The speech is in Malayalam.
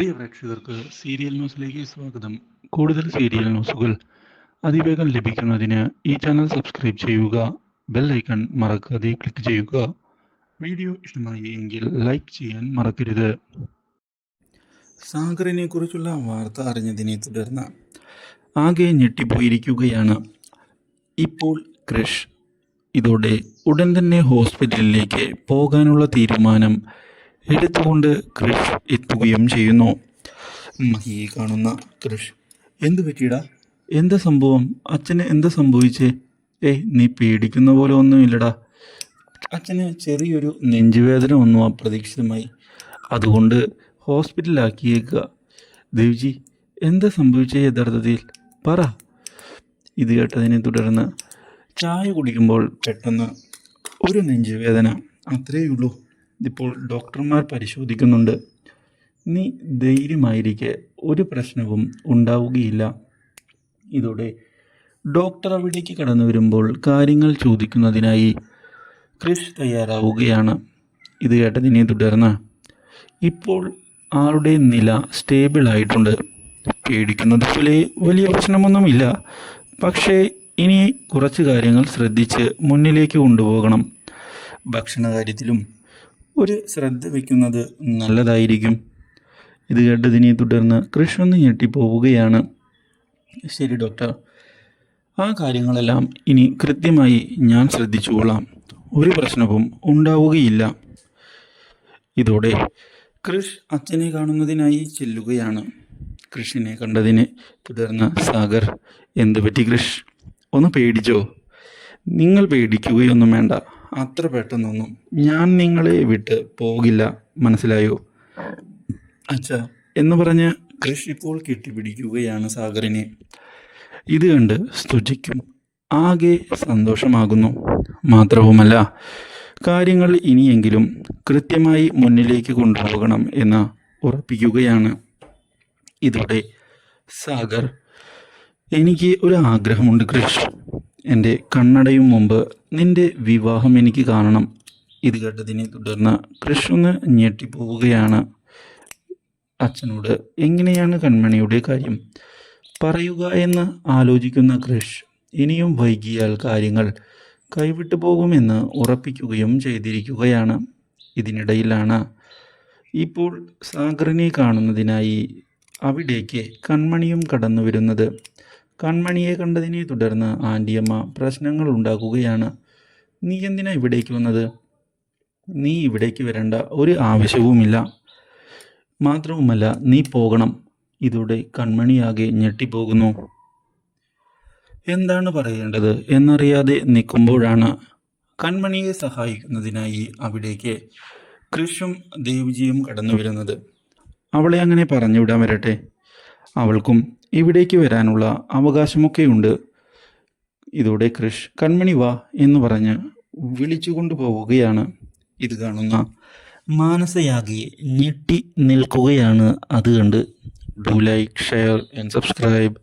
പ്രിയ പ്രേക്ഷകർക്ക് സീരിയൽ ന്യൂസിലേക്ക് സ്വാഗതം. കൂടുതൽ സീരിയൽ ന്യൂസുകൾ അതിവേഗം ലഭിക്കുന്നതിന് ഈ ചാനൽ സബ്സ്ക്രൈബ് ചെയ്യുക. ബെൽ ഐക്കൺ മറക്കാതെ ക്ലിക്ക് ചെയ്യുക. വീഡിയോ ഇഷ്ടമായി എങ്കിൽ ലൈക്ക് ചെയ്യാൻ മറക്കരുത്. സാഗറിനെ കുറിച്ചുള്ള വാർത്ത അറിഞ്ഞതിനെ തുടർന്ന് ആകെ ഞെട്ടിപ്പോയിരിക്കുകയാണ് ഇപ്പോൾ ക്രിഷ്. ഇതോടെ ഉടൻ തന്നെ ഹോസ്പിറ്റലിലേക്ക് പോകാനുള്ള തീരുമാനം എടുത്തുകൊണ്ട് ക്രിഷ് എത്തുകയും ചെയ്യുന്നു. മഹിയെ കാണുന്ന ക്രിഷ്, എന്തു പറ്റിയിടാ? എന്താ സംഭവം? അച്ഛന് എന്താ സംഭവിച്ചേ? നീ പേടിക്കുന്ന പോലെ ഒന്നുമില്ലടാ. അച്ഛന് ചെറിയൊരു നെഞ്ചുവേദന ഒന്നും അപ്രതീക്ഷിതമായി, അതുകൊണ്ട് ഹോസ്പിറ്റലിലാക്കിയേക്കുക. ദേവ്ജി, എന്താ സംഭവിച്ചേ യഥാർത്ഥത്തിൽ പറ. ഇത് കേട്ടതിനെ തുടർന്ന് ചായ കുടിക്കുമ്പോൾ പെട്ടെന്ന് ഒരു നെഞ്ചുവേദന, അത്രയേ ഉള്ളൂ. ഇപ്പോൾ ഡോക്ടർമാർ പരിശോധിക്കുന്നുണ്ട്. നീ ധൈര്യമായിരിക്കെ, ഒരു പ്രശ്നവും ഉണ്ടാവുകയില്ല. ഇതോടെ ഡോക്ടർ അവിടേക്ക് കടന്നു വരുമ്പോൾ കാര്യങ്ങൾ ചോദിക്കുന്നതിനായി ക്രിഷ് തയ്യാറാവുകയാണ്. ഇത് കേട്ടതിനെ തുടർന്ന് ഇപ്പോൾ ആളുടെ നില സ്റ്റേബിൾ ആയിട്ടുണ്ട്. പേടിക്കുന്നത് പോലെ വലിയ പ്രശ്നമൊന്നുമില്ല. പക്ഷേ ഇനി കുറച്ച് കാര്യങ്ങൾ ശ്രദ്ധിച്ച് മുന്നിലേക്ക് കൊണ്ടുപോകണം. ഭക്ഷണ കാര്യത്തിലും ഒരു ശ്രദ്ധ വയ്ക്കുന്നത് നല്ലതായിരിക്കും. ഇത് കേട്ടതിനെ തുടർന്ന് കൃഷ് ഒന്ന് ഞെട്ടിപ്പോവുകയാണ്. ശരി ഡോക്ടർ, ആ കാര്യങ്ങളെല്ലാം ഇനി കൃത്യമായി ഞാൻ ശ്രദ്ധിച്ചുകൊള്ളാം. ഒരു പ്രശ്നവും ഉണ്ടാവുകയില്ല. ഇതോടെ കൃഷ് അച്ഛനെ കാണുന്നതിനായി ചെല്ലുകയാണ്. കൃഷിനെ കണ്ടതിനെ തുടർന്ന് സാഗർ, എന്തു പറ്റി കൃഷ്? ഒന്ന് പേടിച്ചോ? നിങ്ങൾ പേടിക്കുകയൊന്നും വേണ്ട. അത്ര പെട്ടെന്നൊന്നും ഞാൻ നിങ്ങളെ വിട്ട് പോകില്ല, മനസ്സിലായോ? അച്ഛാ എന്ന് പറഞ്ഞ് കൃഷ് ഇപ്പോൾ കെട്ടിപ്പിടിക്കുകയാണ് സാഗറിനെ. ഇത് കണ്ട് സ്തുതിക്കും ആകെ സന്തോഷമാകുന്നു. മാത്രവുമല്ല, കാര്യങ്ങൾ ഇനിയെങ്കിലും കൃത്യമായി മുന്നിലേക്ക് കൊണ്ടുപോകണം എന്ന് ഉറപ്പിക്കുകയാണ്. ഇതോടെ സാഗർ, എനിക്ക് ഒരു ആഗ്രഹമുണ്ട് കൃഷ്. എൻ്റെ കണ്ണടയും മുമ്പ് നിൻ്റെ വിവാഹം എനിക്ക് കാണണം. ഇത് കേട്ടതിനെ തുടർന്ന് കൃഷ് ഒന്ന് ഞെട്ടിപ്പോവുകയാണ്. അച്ഛനോട് എങ്ങനെയാണ് കൺമണിയുടെ കാര്യം പറയുക എന്ന് ആലോചിക്കുന്ന കൃഷ് ഇനിയും വൈകിയാൽ കാര്യങ്ങൾ കൈവിട്ടു പോകുമെന്ന് ഉറപ്പിക്കുകയും ചെയ്തിരിക്കുകയാണ്. ഇതിനിടയിലാണ് ഇപ്പോൾ സാഗറിനെ കാണുന്നതിനായി അവിടേക്ക് കൺമണിയും കടന്നു വരുന്നത്. കൺമണിയെ കണ്ടതിനെ തുടർന്ന് ആൻറ്റിയമ്മ പ്രശ്നങ്ങൾ ഉണ്ടാക്കുകയാണ്. നീ എന്തിനാ ഇവിടേക്ക് വന്നത്? നീ ഇവിടേക്ക് വരേണ്ട ഒരു ആവശ്യവുമില്ല. മാത്രവുമല്ല, നീ പോകണം. ഇതോടെ കൺമണിയാകെ ഞെട്ടിപ്പോകുന്നു. എന്താണ് പറയേണ്ടത് എന്നറിയാതെ നിൽക്കുമ്പോഴാണ് കൺമണിയെ സഹായിക്കുന്നതിനായി അവിടേക്ക് കൃഷും ദേവ്ജിയും കടന്നു വരുന്നത്. അവളെ അങ്ങനെ പറഞ്ഞുവിടാൻ വരട്ടെ. അവൾക്കും ഇവിടേക്ക് വരാനുള്ള അവകാശമൊക്കെയുണ്ട്. ഇതോടെ കൃഷ് കൺമണി വാ എന്ന് പറഞ്ഞ് വിളിച്ചു കൊണ്ടുപോവുകയാണ്. ഇത് കാണുന്ന മാനസയാകെ ഞെട്ടി നിൽക്കുകയാണ്. അത് കണ്ട് do like, share and subscribe.